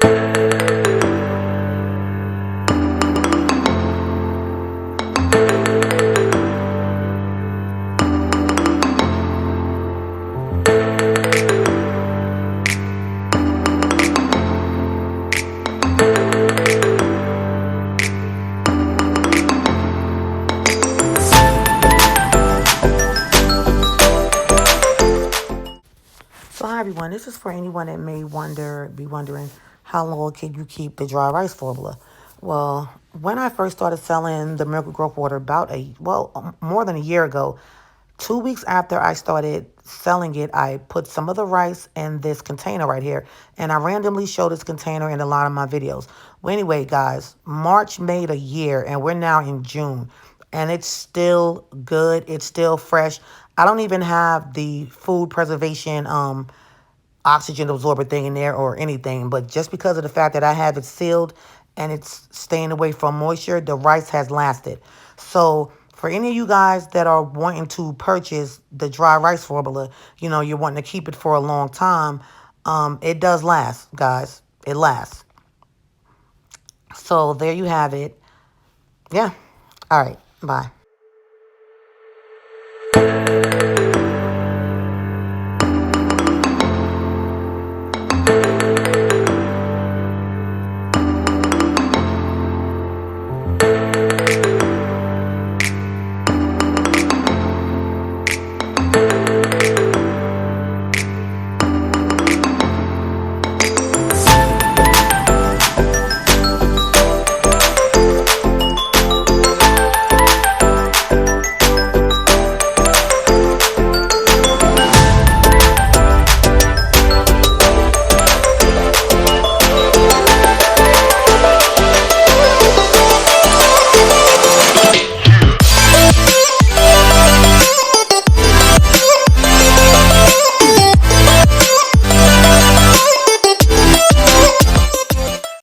So hi everyone, this is for anyone that may be wondering how long can you keep the dry rice formula. Well, when I first started selling the Miracle Growth Water more than a year ago, 2 weeks after I started selling it, I put some of the rice in this container right here, and I randomly show this container in a lot of my videos. Well, anyway, guys, March made a year, and we're now in June, and it's still good. It's still fresh. I don't even have the food preservation oxygen absorber thing in there or anything, but just because of the fact that I have it sealed and it's staying away from moisture, the rice has lasted. So for any of you guys that are wanting to purchase the dry rice formula, you're wanting to keep it for a long time, it does last, guys. It lasts. So there you have it. Yeah. All right. Bye.